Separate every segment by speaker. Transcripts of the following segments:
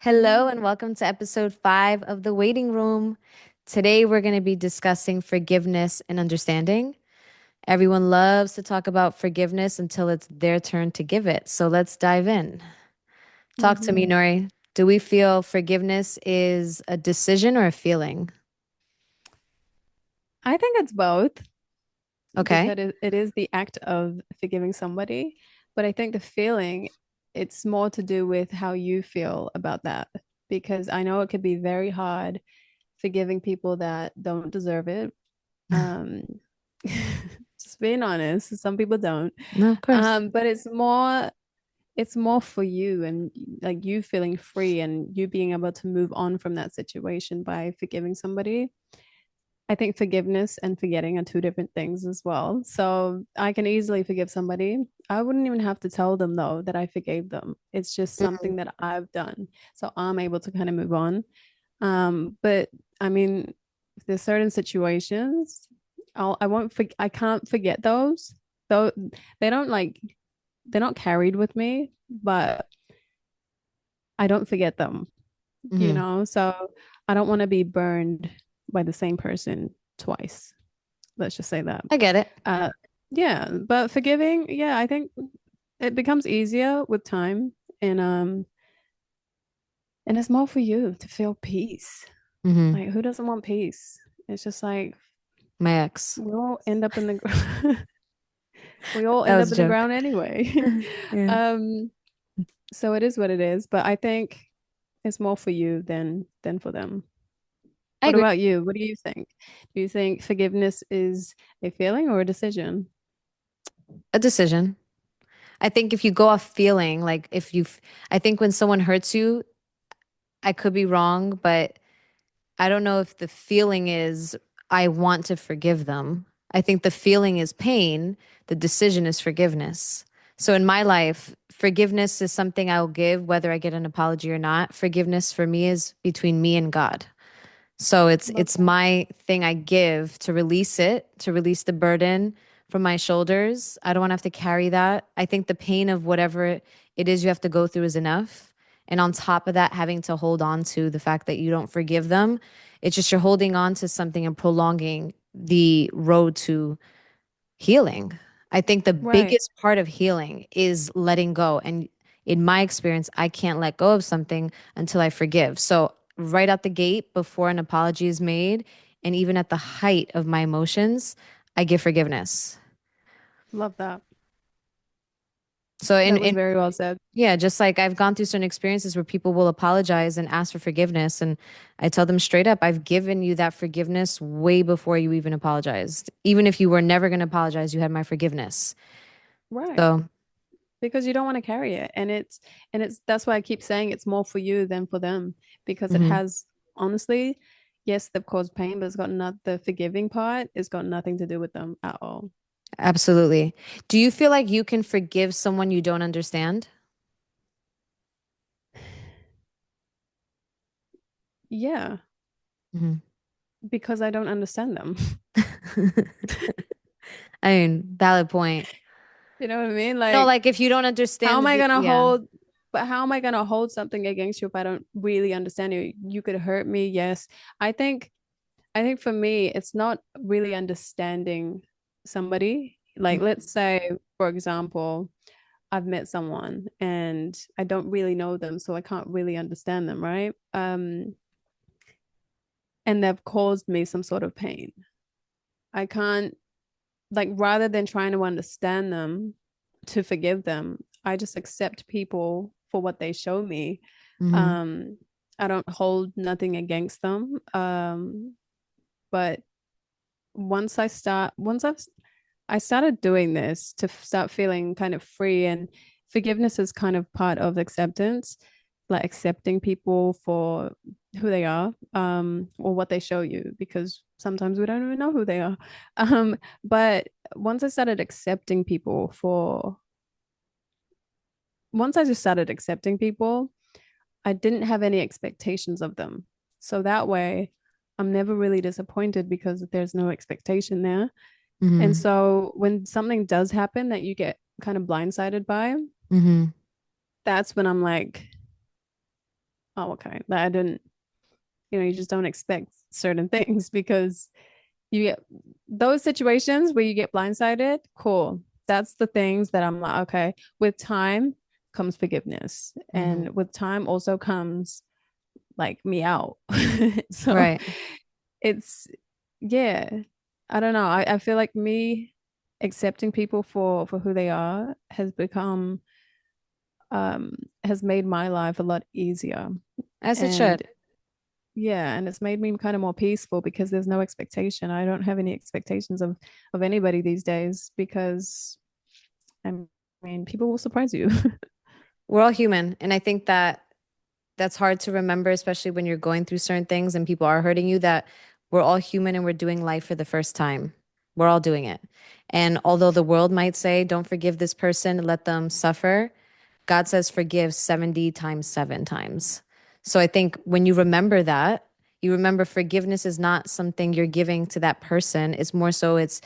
Speaker 1: Hello, and welcome to episode 5 of The Waiting Room. Today, we're going to be discussing forgiveness and understanding. Everyone loves to talk about forgiveness until it's their turn to give it. So let's dive in. Talk to me,
Speaker 2: hmm
Speaker 1: Nori. Do we feel forgiveness is a decision or a feeling?
Speaker 2: I think it's both
Speaker 1: Okay.
Speaker 2: because it is the act of forgiving somebody, but I think the feeling, it's more to do with how you feel about that. Because I know it could be very hard forgiving people that don't deserve it. Um, just being honest, some people don't.
Speaker 1: No, of course.
Speaker 2: But it's more for you and like you feeling free and you being able to move on from that situation by forgiving somebody. I think forgiveness and forgetting are two different things as well. So I can easily forgive somebody. I wouldn't even have to tell them though that I forgave them. It's just
Speaker 1: Mhm.
Speaker 2: something that I've done. So I'm able to kind of move on. But I mean, there's certain situations I won't I can't forget those. Though they don't like they're not carried with me, but I don't forget them,
Speaker 1: Mhm.
Speaker 2: So I don't want to be burned by the same person twice. Let's just say that.
Speaker 1: I get it.
Speaker 2: Uh, yeah, but forgiving, yeah, I think it becomes easier with time, and it's more for you to feel peace.
Speaker 1: Hmm.
Speaker 2: Like, who doesn't want peace? It's just like
Speaker 1: My ex.
Speaker 2: we all end up in the we all
Speaker 1: That
Speaker 2: end
Speaker 1: was
Speaker 2: up
Speaker 1: a
Speaker 2: in the
Speaker 1: joke.
Speaker 2: ground anyway.
Speaker 1: Yeah.
Speaker 2: Um, so it is what it is, but I think it's more for you than for them.
Speaker 1: I
Speaker 2: What
Speaker 1: agree.
Speaker 2: about you? What do you think? Do you think forgiveness is a feeling or a decision?
Speaker 1: A decision. I think if you go off feeling, like if you, I think when someone hurts you, I could be wrong, but I don't know if the feeling is I want to forgive them. I think the feeling is pain, the decision is forgiveness. So in my life, forgiveness is something I'll give whether I get an apology or not. Forgiveness for me is between me and God. So it's
Speaker 2: Love
Speaker 1: it's
Speaker 2: that.
Speaker 1: my thing I give to release it, to release the burden from my shoulders. I don't want to have to carry that. I think the pain of whatever it is you have to go through is enough. And on top of that, having to hold on to the fact that you don't forgive them, it's just you're holding on to something and prolonging the road to healing. I think the
Speaker 2: Right.
Speaker 1: biggest part of healing is letting go. And in my experience, I can't let go of something until I forgive. So, right out the gate, before an apology is made, and even at the height of my emotions, I give forgiveness.
Speaker 2: Love that.
Speaker 1: So,
Speaker 2: That was very well said.
Speaker 1: yeah, just like I've gone through certain experiences where people will apologize and ask for forgiveness. And I tell them straight up, I've given you that forgiveness way before you even apologized. Even if you were never going to apologize, you had my forgiveness.
Speaker 2: Right.
Speaker 1: So,
Speaker 2: Because you don't want to carry it. And it's that's why I keep saying it's more for you than for them because it
Speaker 1: mhm.
Speaker 2: has honestly, yes, they've caused pain, but it's got not the forgiving part, it's got nothing to do with them at all.
Speaker 1: Absolutely. Do you feel like you can forgive someone you don't understand?
Speaker 2: Yeah,
Speaker 1: Mhm.
Speaker 2: because I don't understand them.
Speaker 1: I mean, valid point.
Speaker 2: You know what I mean?
Speaker 1: No,
Speaker 2: Like,
Speaker 1: like if you don't
Speaker 2: how
Speaker 1: understand
Speaker 2: am I gonna
Speaker 1: yeah.
Speaker 2: hold, but how am I gonna hold something against you if I don't really understand you? You could hurt me, yes. I think I think for me, it's not really understanding somebody. Like,
Speaker 1: Mhm.
Speaker 2: let's say, for example, I've met someone and I don't really know them, so I can't really understand them, right? And they've caused me some sort of pain. I can't, like, rather than trying to understand them to forgive them, I just accept people for what they show me.
Speaker 1: Mhm.
Speaker 2: Um, I don't hold nothing against them. But once I started doing this to start feeling kind of free, and forgiveness is kind of part of acceptance, like accepting people for who they are, or what they show you, because sometimes we don't even know who they are. But once I started accepting people for, once I just started accepting people, I didn't have any expectations of them. So that way, I'm never really disappointed because there's no expectation there. And
Speaker 1: Mhm.
Speaker 2: so when something does happen that you get kind of blindsided by,
Speaker 1: Mhm.
Speaker 2: that's when I'm like, oh, okay. That I didn't, you just don't expect certain things because you get those situations where you get blindsided. Cool. That's the things that I'm like, okay, with time comes forgiveness.
Speaker 1: Hmm.
Speaker 2: And with time also comes like me out. So
Speaker 1: Right.
Speaker 2: it's, yeah, I don't know. I feel like me accepting people for who they are has become has made my life a lot easier.
Speaker 1: As it should.
Speaker 2: And yeah, and it's made me kind of more peaceful because there's no expectation. I don't have any expectations of anybody these days because I mean people will surprise you.
Speaker 1: We're all human. And I think that that's hard to remember, especially when you're going through certain things and people are hurting you, that we're all human and we're doing life for the first time. We're all doing it. And although the world might say, don't forgive this person, let them suffer, God says forgive 70 times, seven times. So I think when you remember that, you remember forgiveness is not something you're giving to that person. It's more so it's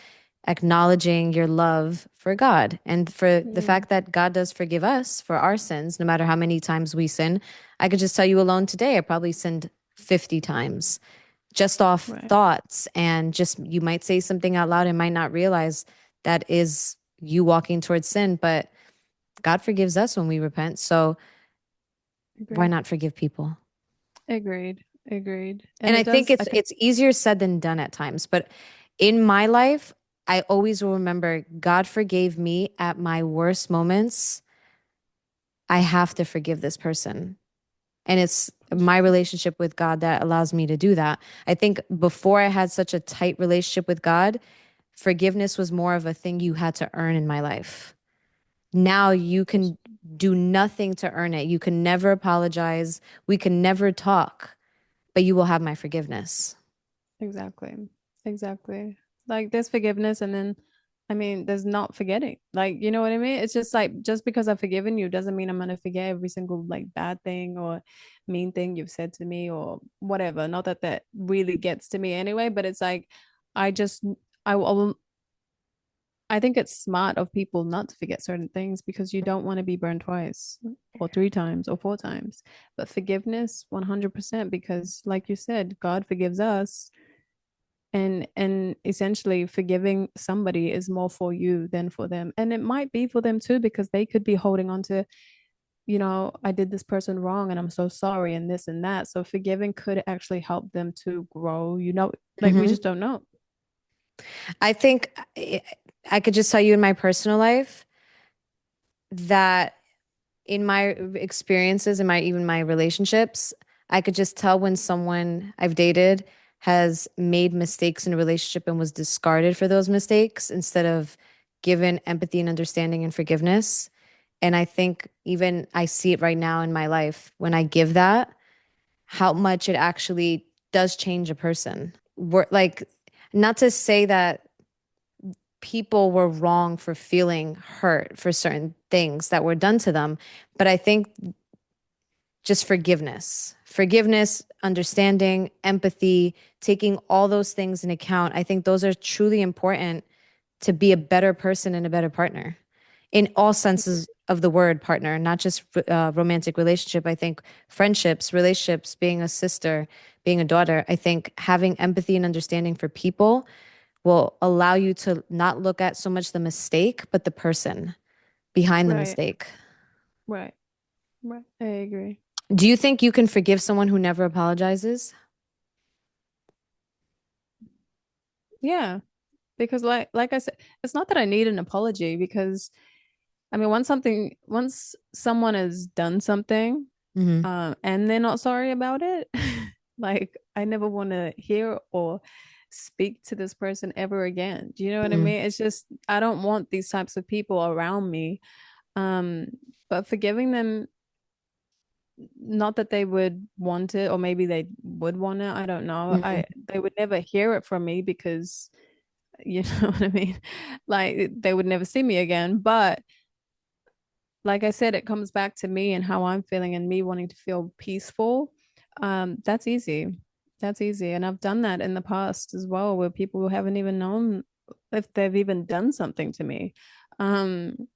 Speaker 1: acknowledging your love for God and for the
Speaker 2: Mm,
Speaker 1: fact that God does forgive us for our sins, no matter how many times we sin. I could just tell you alone today, I probably sinned 50 times just off
Speaker 2: right.
Speaker 1: thoughts. And just you might say something out loud and might not realize that is you walking towards sin, but God forgives us when we repent. So why
Speaker 2: Agreed.
Speaker 1: not forgive people?
Speaker 2: Agreed. Agreed. And
Speaker 1: And I
Speaker 2: it
Speaker 1: think
Speaker 2: does, I
Speaker 1: it's easier said than done at times, but in my life, I always will remember God forgave me at my worst moments. I have to forgive this person. And it's my relationship with God that allows me to do that. I think before I had such a tight relationship with God, forgiveness was more of a thing you had to earn in my life. Now you can do nothing to earn it. You can never apologize. We can never talk, but you will have my forgiveness.
Speaker 2: exactly. Exactly. Like there's forgiveness and then I mean there's not forgetting. Like, you know what I mean? It's just like just because I've forgiven you doesn't mean I'm gonna forget every single like bad thing or mean thing you've said to me or whatever. Not that that really gets to me anyway, but it's like I just I will I think it's smart of people not to forget certain things because you don't want to be burned twice or three times or four times. But forgiveness, 100%, because like you said, God forgives us and essentially forgiving somebody is more for you than for them. And it might be for them too because they could be holding on to, I did this person wrong and I'm so sorry and this and that. So forgiving could actually help them to grow, like we
Speaker 1: Hmm.
Speaker 2: just don't know.
Speaker 1: I think I could just tell you in my personal life that in my experiences in my even my relationships, I could just tell when someone I've dated has made mistakes in a relationship and was discarded for those mistakes instead of given empathy and understanding and forgiveness. And I think even I see it right now in my life when I give that, how much it actually does change a person. We're like, not to say that people were wrong for feeling hurt for certain things that were done to them, but I think just forgiveness, understanding, empathy, taking all those things in account. I think those are truly important to be a better person and a better partner in all senses of the word partner, not just romantic relationship. I think friendships, relationships, being a sister, being a daughter. I think having empathy and understanding for people will allow you to not look at so much the mistake, but the person behind the
Speaker 2: Right,
Speaker 1: mistake.
Speaker 2: right, right. I agree.
Speaker 1: Do you think you can forgive someone who never apologizes?
Speaker 2: Yeah, because like I said, it's not that I need an apology because I mean once someone has done something
Speaker 1: Hmm.
Speaker 2: and they're not sorry about it, like I never want to hear or speak to this person ever again. Do you know what I
Speaker 1: Hmm.
Speaker 2: mean? It's just I don't want these types of people around me. Um, but forgiving them, not that they would want it, or maybe they would want it. I don't know.
Speaker 1: Hmm.
Speaker 2: They would never hear it from me because you know what I mean? Like they would never see me again. But like I said, it comes back to me and how I'm feeling and me wanting to feel peaceful. That's easy. That's easy. And I've done that in the past as well, where people who haven't even known if they've even done something to me. Um,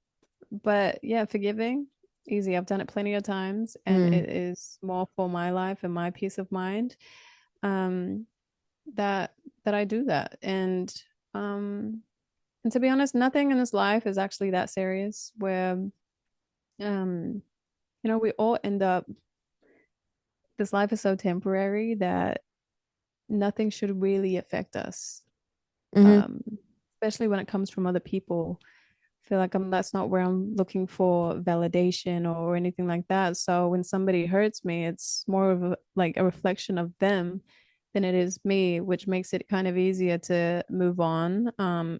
Speaker 2: but yeah, forgiving easy. I've done it plenty of times, and
Speaker 1: Mm,
Speaker 2: it is more for my life and my peace of mind. Um, that that I do that. Um and to be honest, nothing in this life is actually that serious where um we all end up this life is so temporary that nothing should really affect us.
Speaker 1: hmm.
Speaker 2: Um Especially when it comes from other people. I feel like that's not where I'm looking for validation or anything like that. So when somebody hurts me, it's more of like a reflection of them than it is me, which makes it kind of easier to move on,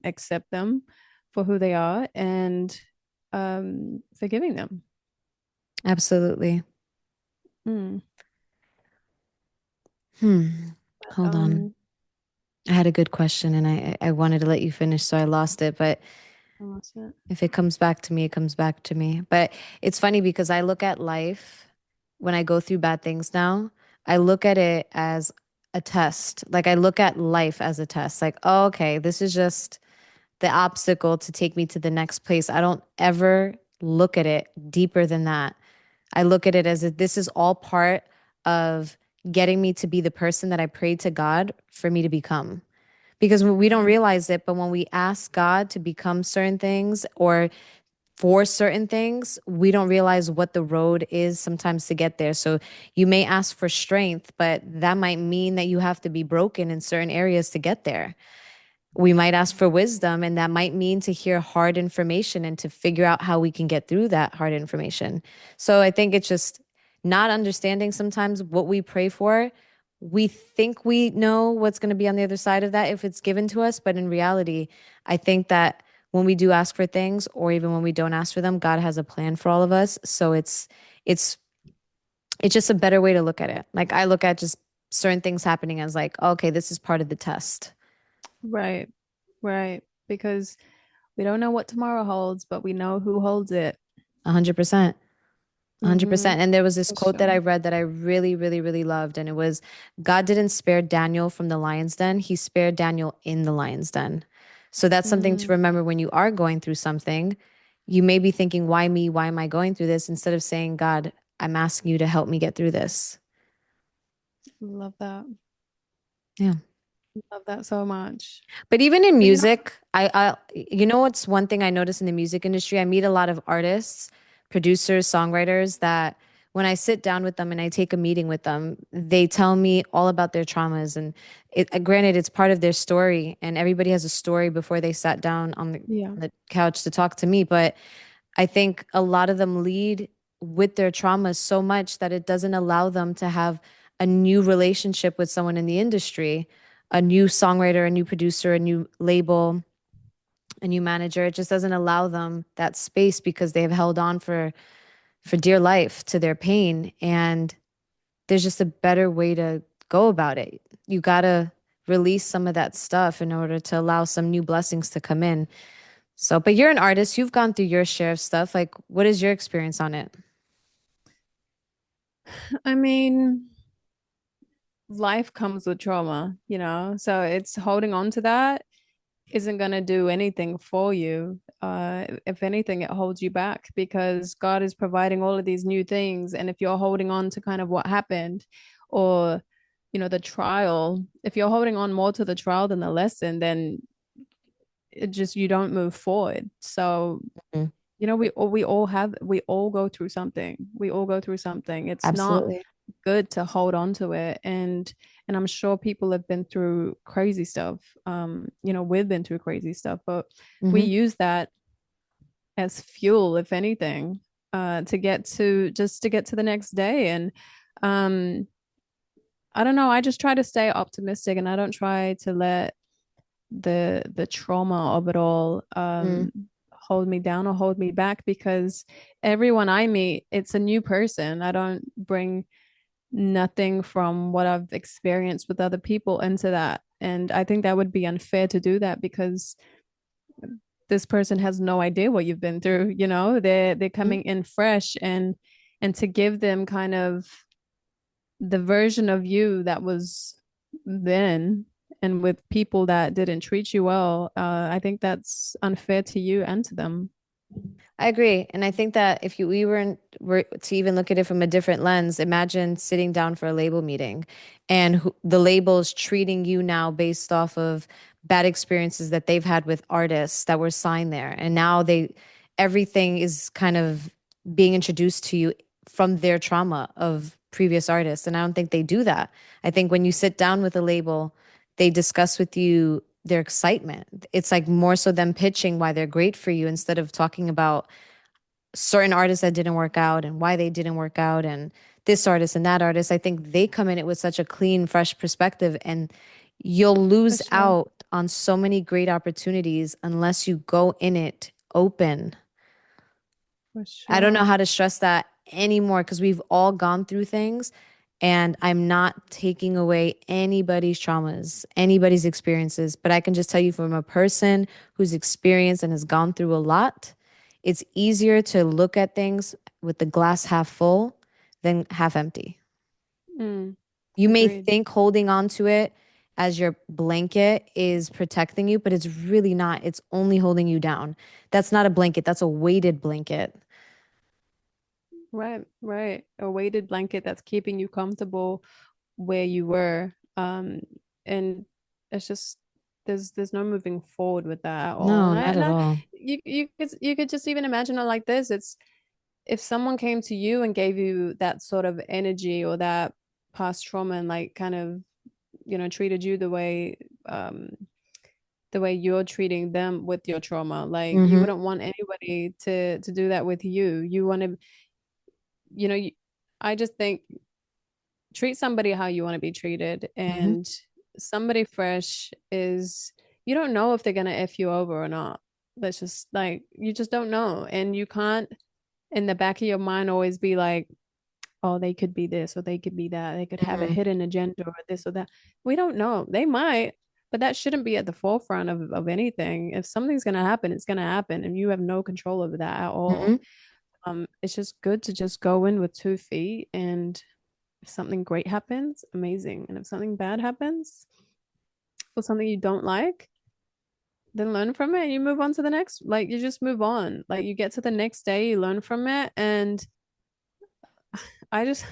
Speaker 2: accept them for who they are, and forgiving them.
Speaker 1: Absolutely.
Speaker 2: Mm.
Speaker 1: Hmm.
Speaker 2: But,
Speaker 1: Hold on. I had a good question and I wanted to let you finish, so I lost it. But
Speaker 2: oh, that's it.
Speaker 1: if it comes back to me, it comes back to me. But it's funny because I look at life when I go through bad things now, I look at it as a test. Like I look at life as a test. Like, oh, okay, this is just the obstacle to take me to the next place. I don't ever look at it deeper than that. I look at it as if this is all part of getting me to be the person that I prayed to God for me to become. Because we don't
Speaker 2: Mhm.
Speaker 1: realize it, but when we ask God to become certain things or for certain things, we don't realize what the road is sometimes to get there. So you may ask for strength, but that might mean that you have to be broken in certain areas to get there. We might ask for wisdom, and that might mean to hear hard information and to figure out how we can get through that hard information. So I think it's just not understanding sometimes what we pray for. We think we know what's going to be on the other side of that if it's given to us, but in reality, I think that when we do ask for things or even when we don't ask for them, God has a plan for all of us. So it's it's just a better way to look at it. Like I look at just certain things happening as like, okay, this is part of the test.
Speaker 2: Right, right. Because we don't know what tomorrow holds, but we know who holds it.
Speaker 1: 100%.
Speaker 2: Mm-hmm.
Speaker 1: 100%. And there was this
Speaker 2: For
Speaker 1: quote that
Speaker 2: sure.
Speaker 1: I read that I really, really, really loved. And it was God didn't spare Daniel from the lion's den, he spared Daniel in the lion's den. So that's something to
Speaker 2: Mm,
Speaker 1: remember when you are going through something. You may be thinking, why me? Why am I going through this? Instead of saying, God, I'm asking you to help me get through this.
Speaker 2: love that.
Speaker 1: Yeah.
Speaker 2: Love that so much.
Speaker 1: But even in
Speaker 2: But
Speaker 1: music, you know what's one thing I notice in the music industry? I meet a lot of artists, producers, songwriters that when I sit down with them and I take a meeting with them, they tell me all about their traumas. And granted, it's part of their story, and everybody has a story before they sat down on
Speaker 2: yeah,
Speaker 1: the couch to talk to me. But I think a lot of them lead with their traumas so much that it doesn't allow them to have a new relationship with someone in the industry, a new songwriter, a new producer, a new label, a new manager. It just doesn't allow them that space because they have held on for dear life to their pain. And there's just a better way to go about it. You gotta release some of that stuff in order to allow some new blessings to come in. So, but you're an artist, you've gone through your share of stuff. Like, what is your experience on it?
Speaker 2: I mean, life comes with trauma, so it's holding on to that isn't going to do anything for you. If anything, it holds you back because God is providing all of these new things. And if you're holding on to kind of what happened or, the trial, if you're holding on more to the trial than the lesson, then it just, you don't move forward. So,
Speaker 1: Mm,
Speaker 2: we all go through something. We all go through something. It's not
Speaker 1: absolutely.
Speaker 2: good to hold on to it. And I'm sure people have been through crazy stuff. We've been through crazy stuff, but we
Speaker 1: Hmm.
Speaker 2: use that as fuel, if anything, to get to the next day. And um I don't know, I just try to stay optimistic, and I don't try to let the trauma of it all
Speaker 1: Mm,
Speaker 2: hold me down or hold me back, because everyone I meet, it's a new person. I don't bring nothing from what I've experienced with other people into that. And I think that would be unfair to do that, because this person has no idea what you've been through. They're
Speaker 1: mm,
Speaker 2: coming in fresh, and to give them kind of the version of you that was then, and with people that didn't treat you well, I think that's unfair to you and to them.
Speaker 1: I agree. And I think that if we were to even look at it from a different lens, imagine sitting down for a label meeting and the label is treating you now based off of bad experiences that they've had with artists that were signed there. And now everything is kind of being introduced to you from their trauma of previous artists. And I don't think they do that. I think when you sit down with a label, they discuss with you their excitement. It's like more so them pitching why they're great for you instead of talking about certain artists that didn't work out and why they didn't work out and this artist and that artist. I think they come in it with such a clean, fresh perspective, and you'll
Speaker 2: For
Speaker 1: lose
Speaker 2: sure.
Speaker 1: out on so many great opportunities unless you go in it open.
Speaker 2: For
Speaker 1: I don't know
Speaker 2: sure.
Speaker 1: how to stress that anymore because we've all gone through things, and I'm not taking away anybody's traumas, anybody's experiences, but I can just tell you from a person who's experienced and has gone through a lot, it's easier to look at things with the glass half full than half empty.
Speaker 2: Mm,
Speaker 1: You may
Speaker 2: agreed.
Speaker 1: think holding on to it as your blanket is protecting you, but it's really not. It's only holding you down. That's not a blanket, that's a weighted blanket.
Speaker 2: Right, right. A weighted blanket that's keeping you comfortable where you were. And it's just there's no moving forward with that at all.
Speaker 1: No,
Speaker 2: And
Speaker 1: not at all.
Speaker 2: you could just even imagine it like this. It's if someone came to you and gave you that sort of energy or that past trauma and like kind of, treated you um the way you're treating them with your trauma, like you
Speaker 1: Mm-hmm.
Speaker 2: wouldn't want anybody to do that with you. You want to, you know, you, I just think treat somebody how you want to be treated.
Speaker 1: Mm-hmm.
Speaker 2: And somebody fresh is, you don't know if they're going to F you over or not. That's just like, you just don't know. And you can't, in the back of your mind, always be like, oh, they could be this or they could be that. They could have a
Speaker 1: Mm-hmm.
Speaker 2: hidden agenda or this or that. We don't know. They might, but that shouldn't be at the forefront of anything. If something's going to happen, it's going to happen. And you have no control over that at all.
Speaker 1: Mm-hmm.
Speaker 2: It's just good to just go in with 2 feet, and if something great happens, amazing. And if something bad happens or something you don't like, then learn from it and you move on to the next. Like you just move on. Like you get to the next day, you learn from it. And I just,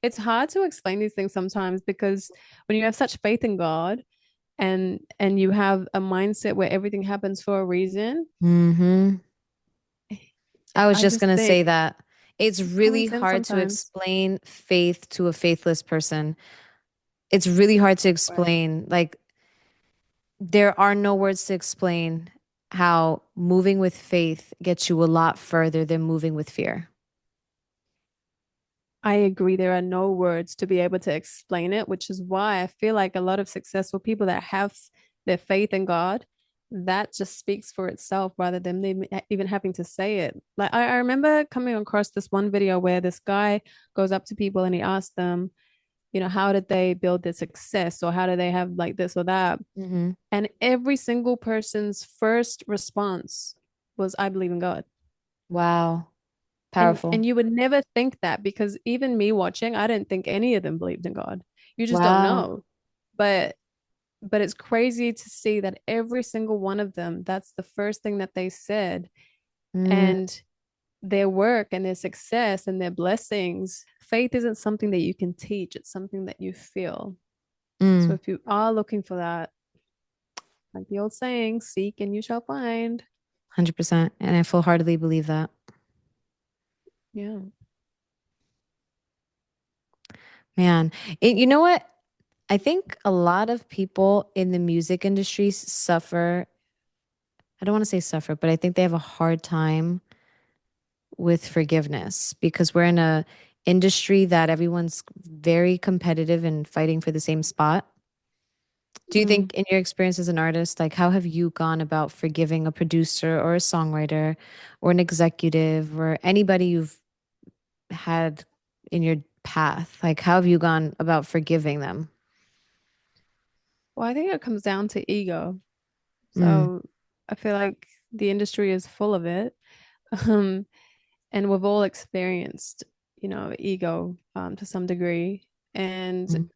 Speaker 2: it's hard to explain these things sometimes because when you have such faith in God and you have a mindset where everything happens for a reason,
Speaker 1: Mm-hmm. I was
Speaker 2: I
Speaker 1: just
Speaker 2: just
Speaker 1: gonna
Speaker 2: think
Speaker 1: say that it's
Speaker 2: common
Speaker 1: really
Speaker 2: sense
Speaker 1: hard to
Speaker 2: sometimes.
Speaker 1: explain faith to a faithless person. It's really hard to
Speaker 2: Right.
Speaker 1: explain. Like, there are no words to explain how moving with faith gets you a lot further than moving with fear.
Speaker 2: I agree. There are no words to be able to explain it, which is why I feel like a lot of successful people that have their faith in God, that just speaks for itself rather than them even having to say it. Like I remember coming across this one video where this guy goes up to people and he asks them, how did they build their success or how do they have like this or that?
Speaker 1: Mm-hmm.
Speaker 2: And every single person's first response was, I believe in God.
Speaker 1: Wow.
Speaker 2: And
Speaker 1: Powerful.
Speaker 2: you would never think that because even me watching, I didn't think any of them believed in God. You just don't
Speaker 1: Wow.
Speaker 2: know. But but it's crazy to see that every single one of them, that's the first thing that they said.
Speaker 1: Mm,
Speaker 2: And their work and their success and their blessings, faith isn't something that you can teach, it's something that you feel. So
Speaker 1: mm,
Speaker 2: if you are looking for that, like the old saying, seek and you shall find.
Speaker 1: 100%. And I full heartedly believe that.
Speaker 2: Yeah.
Speaker 1: Man, you know what? I think a lot of people in the music industry suffer. I don't want to say suffer, but I think they have a hard time with forgiveness because we're in a industry that everyone's very competitive and fighting for the same spot. Do you
Speaker 2: Mm.
Speaker 1: think in your experience as an artist, like how have you gone about forgiving a producer or a songwriter or an executive or anybody you've had in your path? Like how have you gone about forgiving them?
Speaker 2: Well, I think it comes down to ego.
Speaker 1: Mm,
Speaker 2: So I feel like the industry is full of it. Um, and we've all experienced, ego to some degree. And
Speaker 1: mm,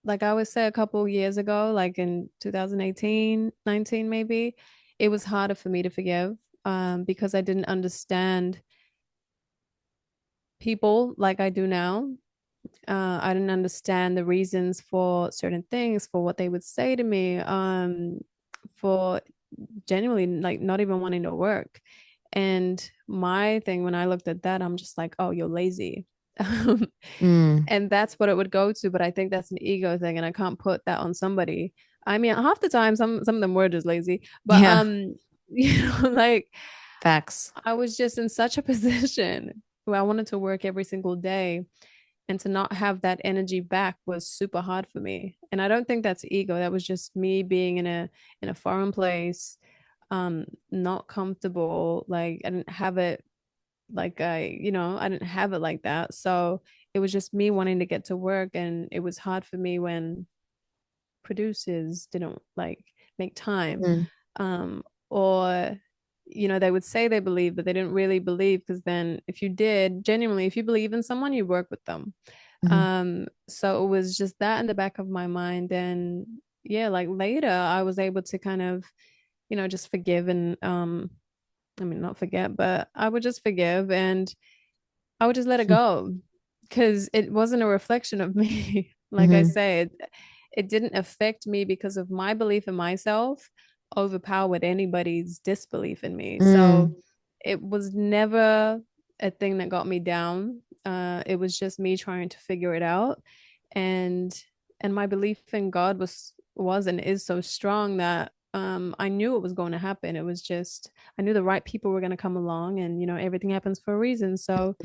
Speaker 2: like I would say a couple years ago, like in 2018, 19 maybe, it was harder for me to forgive. because I didn't understand people like I do now. I didn't understand the reasons for certain things, for what they would say to me, for genuinely like not even wanting to work. And my thing when I looked at that, I'm just like, oh, you're lazy.
Speaker 1: Mm.
Speaker 2: And that's what it would go to. But I think that's an ego thing, and I can't put that on somebody. I mean, half the time, some of them were just lazy, but
Speaker 1: Yeah,
Speaker 2: like
Speaker 1: facts.
Speaker 2: I was just in such a position where I wanted to work every single day, and to not have that energy back was super hard for me. And I don't think that's ego. That was just me being in a foreign place, not comfortable. Like I didn't have it like I didn't have it like that. So it was just me wanting to get to work, and it was hard for me when producers didn't like make time.
Speaker 1: Mm.
Speaker 2: Or they would say they believe, but they didn't really believe, because then if you did genuinely, if you believe in someone, you work with them.
Speaker 1: Hmm.
Speaker 2: So it was just that in the back of my mind. And yeah, like later I was able to kind of, just forgive and I mean not forget, but I would just forgive, and I would just let it go, because it wasn't a reflection of me. Like I
Speaker 1: Hmm.
Speaker 2: said, it didn't affect me because of my belief in myself overpowered anybody's disbelief in me. So
Speaker 1: Mm.
Speaker 2: it was never a thing that got me down. It was just me trying to figure it out. And my belief in God was and is so strong that I knew it was going to happen. It was just I knew the right people were going to come along, and everything happens for a reason. So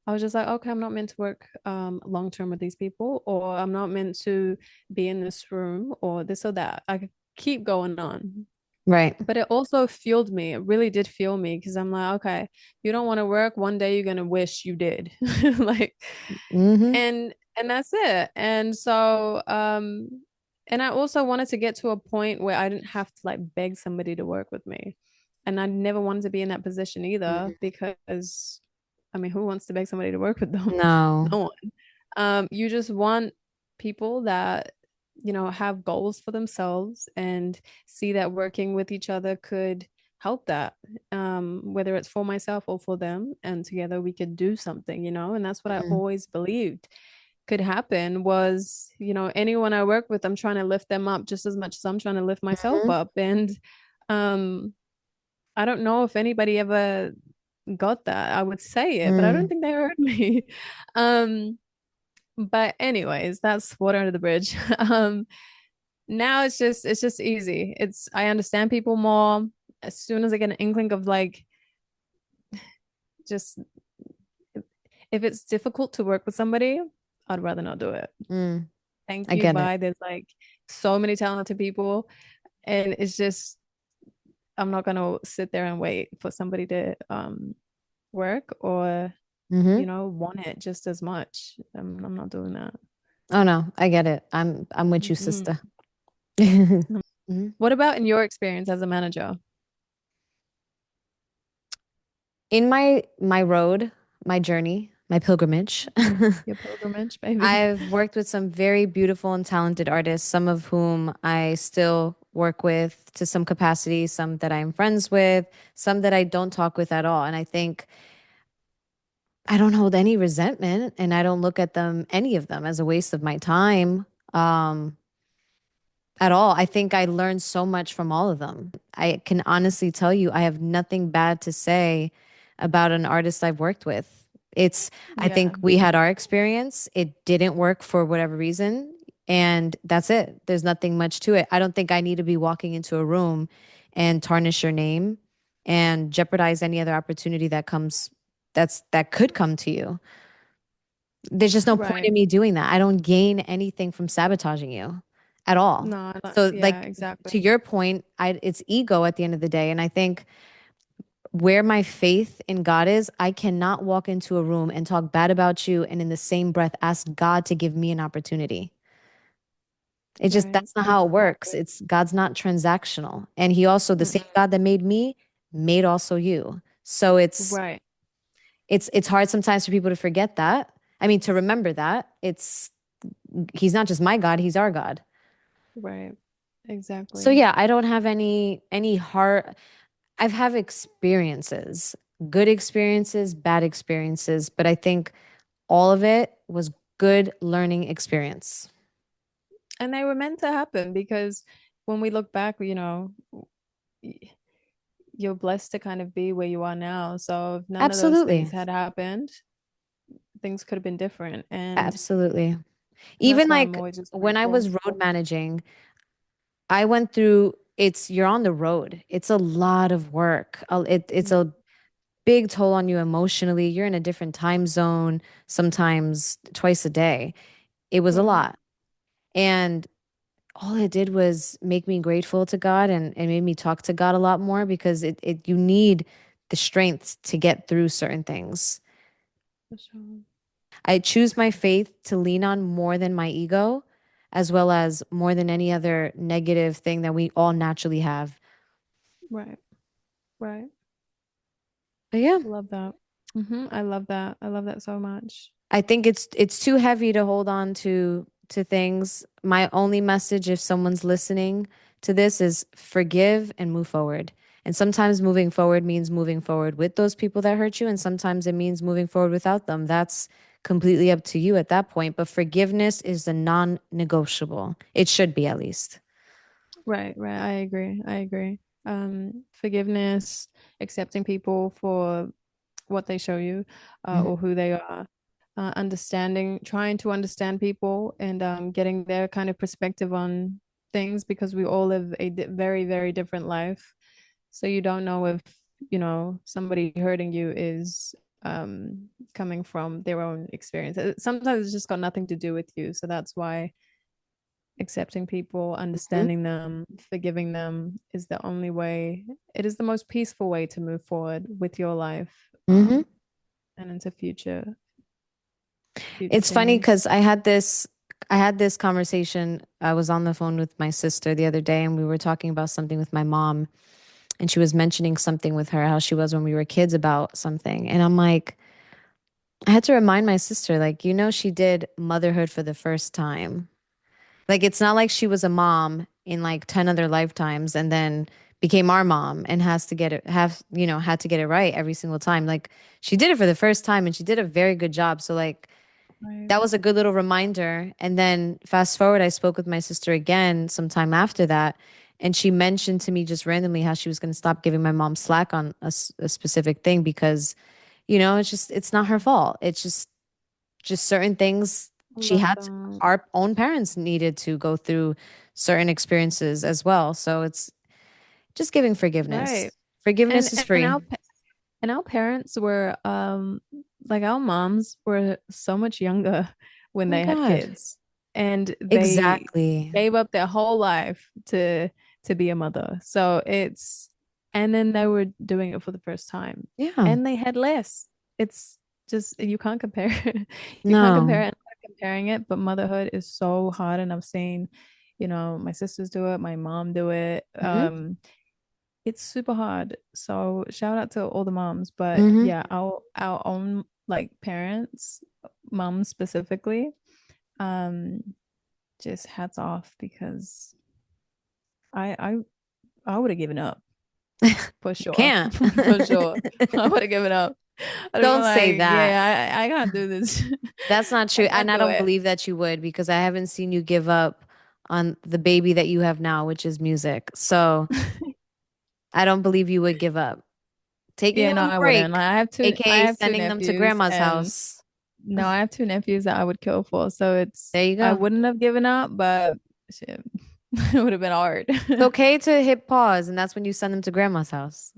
Speaker 2: I was just like, okay, I'm not meant to work long term with these people, or I'm not meant to be in this room, or this or that. I could keep going on.
Speaker 1: Right.
Speaker 2: But it also fueled me. It really did fuel me, because I'm like, okay, you don't want to work. One day you're gonna wish you did. Like,
Speaker 1: Hmm.
Speaker 2: and that's it. And so and I also wanted to get to a point where I didn't have to like beg somebody to work with me. And I never wanted to be in that position either, because I mean, who wants to beg somebody to work with them?
Speaker 1: No.
Speaker 2: No one. You just want people that, have goals for themselves, and see that working with each other could help that, whether it's for myself or for them, and together we could do something, and that's what I
Speaker 1: Mm-hmm.
Speaker 2: always believed could happen. Was, anyone I work with, I'm trying to lift them up just as much as I'm trying to lift myself up. And um I don't know if anybody ever got that. I would say it, but I don't
Speaker 1: Mm.
Speaker 2: think they heard me. Um, but anyways, that's water under the bridge. Now it's just easy. I understand people more. As soon as I get an inkling of like just if it's difficult to work with somebody, I'd rather not do it.
Speaker 1: Mm.
Speaker 2: Thank
Speaker 1: I
Speaker 2: you,
Speaker 1: get it.
Speaker 2: bye. There's like so many talented people, and it's just I'm not gonna sit there and wait for somebody to work, or
Speaker 1: Hmm.
Speaker 2: want it just as much. I'm not doing that.
Speaker 1: Oh no, I get it. I'm with you,
Speaker 2: Mm-mm.
Speaker 1: sister. Mhm.
Speaker 2: What about in your experience as a manager?
Speaker 1: In my road, my journey, my pilgrimage,
Speaker 2: Your pilgrimage, baby.
Speaker 1: I've worked with some very beautiful and talented artists, some of whom I still work with to some capacity, some that I'm friends with, some that I don't talk with at all. And I think I don't hold any resentment and I don't look at them, any of them, as a waste of my time. Um, at all. I think I learned so much from all of them. I can honestly tell you, I have nothing bad to say about an artist I've worked with. I
Speaker 2: Yeah,
Speaker 1: think we had our experience. It didn't work for whatever reason. And that's it. There's nothing much to it. I don't think I need to be walking into a room and tarnish your name and jeopardize any other opportunity that could come to you. There's just no point
Speaker 2: right.
Speaker 1: in me doing that. I don't gain anything from sabotaging you at all.
Speaker 2: No,
Speaker 1: So
Speaker 2: yeah,
Speaker 1: like
Speaker 2: exactly.
Speaker 1: to your point, it's ego at the end of the day. And I think where my faith in God is, I cannot walk into a room and talk bad about you and in the same breath ask God to give me an opportunity.
Speaker 2: Right.
Speaker 1: That's not how it works.
Speaker 2: Exactly.
Speaker 1: It's God's not transactional. And he also, the same
Speaker 2: Mm-mm.
Speaker 1: God that made me, made also you. So
Speaker 2: Right.
Speaker 1: it's hard sometimes for people to forget that. I mean, to remember that. He's not just my God, he's our God.
Speaker 2: Right.
Speaker 1: So
Speaker 2: Exactly.
Speaker 1: yeah, I don't have any heart. I've had experiences, good experiences, bad experiences, but I think all of it was good learning experience.
Speaker 2: And they were meant to happen because when we look back, y- you're blessed to kind of be where you are now. So if none of those things
Speaker 1: Absolutely.
Speaker 2: had happened, things could have been different.
Speaker 1: Absolutely.
Speaker 2: And
Speaker 1: Even
Speaker 2: that's why I'm
Speaker 1: like
Speaker 2: always just
Speaker 1: when I
Speaker 2: grateful.
Speaker 1: was road managing, I went through you're on the road. It's a lot of work. It's
Speaker 2: Mm,
Speaker 1: a big toll on you emotionally. You're in a different time zone, sometimes twice a day. It was a
Speaker 2: right.
Speaker 1: lot. And all it did was make me grateful to God and made me talk to God a lot more because it you need the strength to get through certain things.
Speaker 2: For sure.
Speaker 1: I choose my faith to lean on more than my ego, as well as more than any other negative thing that we all naturally have.
Speaker 2: Right. Right.
Speaker 1: But yeah,
Speaker 2: Love that. I love that. I love that so much.
Speaker 1: I think it's too heavy to hold on to things. My only message if someone's listening to this is forgive and move forward. And sometimes moving forward means moving forward with those people that hurt you and sometimes it means moving forward without them. That's completely up to you at that point, but forgiveness is a non-negotiable. It should be at least.
Speaker 2: Right, right. I agree. I agree. Forgiveness, accepting people for what they show you,
Speaker 1: Mhm.
Speaker 2: or who they are, understanding, trying to understand people and getting their kind of perspective on things because we all live a very, very different life. So you don't know if, somebody hurting you is coming from their own experience. Sometimes it's just got nothing to do with you. So that's why accepting people,
Speaker 1: Mhm.
Speaker 2: understanding them, forgiving them is the only way. It is the most peaceful way to move forward with your life,
Speaker 1: Mhm.
Speaker 2: and into future
Speaker 1: It's funny
Speaker 2: things.
Speaker 1: because I had this conversation. I was on the phone with my sister the other day and we were talking about something with my mom and she was mentioning something with her how she was when we were kids about something. And I'm like, I had to remind my sister like, she did motherhood for the first time. Like it's not like she was a mom in like 10 other lifetimes and then became our mom and has to get it had to get it right every single time. Like she did it for the first time and she did a very good job. So like
Speaker 2: Right.
Speaker 1: that was a good little reminder. And then fast forward, I spoke with my sister again sometime after that. And she mentioned to me just randomly how she was going to stop giving my mom slack on a specific thing because, it's not her fault. It's just certain things
Speaker 2: I
Speaker 1: she
Speaker 2: love
Speaker 1: had,
Speaker 2: that.
Speaker 1: our own parents needed to go through certain experiences as well. So it's just giving forgiveness.
Speaker 2: Right.
Speaker 1: Forgiveness
Speaker 2: And
Speaker 1: is
Speaker 2: and
Speaker 1: free.
Speaker 2: our parents were like our moms were so much younger when
Speaker 1: Oh my
Speaker 2: they had
Speaker 1: God.
Speaker 2: kids, and they
Speaker 1: Exactly.
Speaker 2: gave up their whole life to be a mother. So and then they were doing it for the first time
Speaker 1: Yeah.
Speaker 2: and they had less. It's just you can't compare you can't compare
Speaker 1: No.
Speaker 2: it. I'm not comparing it, but motherhood is so hard, and I've seen, my sisters do it, my mom do it.
Speaker 1: Hmm.
Speaker 2: It's super hard. So shout out to all the moms, but
Speaker 1: Hmm.
Speaker 2: yeah, our own like parents, moms specifically, um, just hats off because I I I would have given up for
Speaker 1: You
Speaker 2: sure.
Speaker 1: can't.
Speaker 2: For sure. I would have given up. I'd have been
Speaker 1: Don't say
Speaker 2: like,
Speaker 1: that.
Speaker 2: yeah, I can't do this.
Speaker 1: That's not
Speaker 2: I
Speaker 1: true. And
Speaker 2: can't
Speaker 1: I
Speaker 2: do
Speaker 1: don't
Speaker 2: it.
Speaker 1: believe that you would because I haven't seen you give up on the baby that you have now, which is music. So I don't believe you would give up. Taking
Speaker 2: Yeah,
Speaker 1: a
Speaker 2: no,
Speaker 1: little
Speaker 2: I wouldn't.
Speaker 1: break,
Speaker 2: Like I
Speaker 1: aka
Speaker 2: have two
Speaker 1: sending them to
Speaker 2: nephews,
Speaker 1: grandma's
Speaker 2: and
Speaker 1: house.
Speaker 2: no, I have two nephews that I would kill for. So
Speaker 1: There you
Speaker 2: I
Speaker 1: go.
Speaker 2: wouldn't have given up, but shit, it would have been hard.
Speaker 1: It's okay to hit pause, and that's when you send them to grandma's house.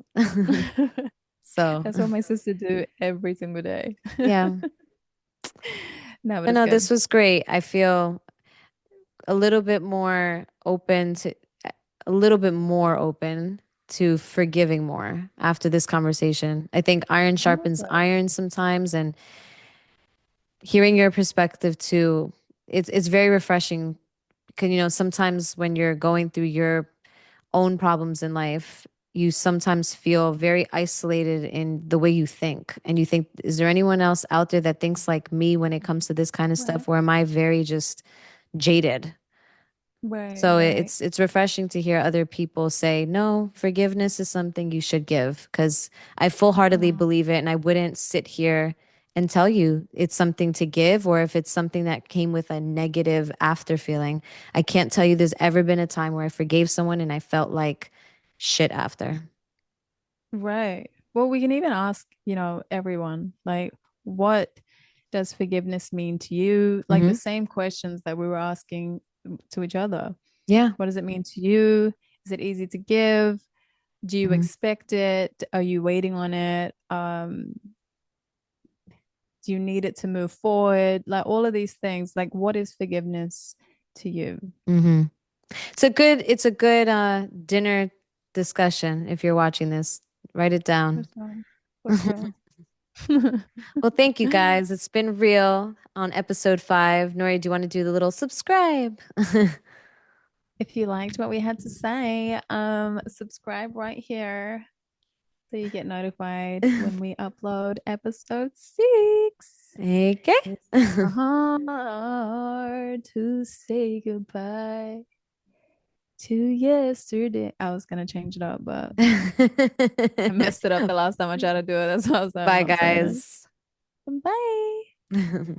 Speaker 1: So,
Speaker 2: That's what my sister do every single day.
Speaker 1: yeah.
Speaker 2: No, but
Speaker 1: I
Speaker 2: it's
Speaker 1: know
Speaker 2: good.
Speaker 1: this was great. I feel a little bit more open to a little bit more open to forgiving more after this conversation. I think iron
Speaker 2: I love
Speaker 1: sharpens
Speaker 2: that.
Speaker 1: iron sometimes and hearing your perspective too, it's very refreshing because sometimes when you're going through your own problems in life, you sometimes feel very isolated in the way you think. And you think, is there anyone else out there that thinks like me when it comes to this kind of
Speaker 2: Right.
Speaker 1: stuff? Or am I very just jaded?
Speaker 2: Right,
Speaker 1: So
Speaker 2: right.
Speaker 1: it's refreshing to hear other people say, "No, forgiveness is something you should give," because I full-heartedly
Speaker 2: Mm.
Speaker 1: believe it, and I wouldn't sit here and tell you it's something to give or if it's something that came with a negative after feeling. I can't tell you there's ever been a time where I forgave someone and I felt like shit after.
Speaker 2: Right. Well, we can even ask, everyone, like, what does forgiveness mean to you? Like the
Speaker 1: Hmm.
Speaker 2: same questions that we were asking to each other.
Speaker 1: Yeah.
Speaker 2: What does it mean to you? Is it easy to give? Do you
Speaker 1: Hmm.
Speaker 2: expect it? Are you waiting on it? Do you need it to move forward? Like all of these things. Like, what is forgiveness to you?
Speaker 1: Hmm. It's a good dinner discussion if you're watching this. Write it
Speaker 2: For
Speaker 1: down.
Speaker 2: sure. For sure.
Speaker 1: Well, thank you guys. It's been real on episode 5. Nori, do you want to do the little subscribe?
Speaker 2: If you liked what we had to say, subscribe right here so you get notified when we upload episode 6.
Speaker 1: Okay.
Speaker 2: It's hard to say goodbye to yesterday. I was gonna change it up, but I messed it up the last time I tried to do it. That's why I'm
Speaker 1: Bye,
Speaker 2: not saying it.
Speaker 1: guys.
Speaker 2: Bye.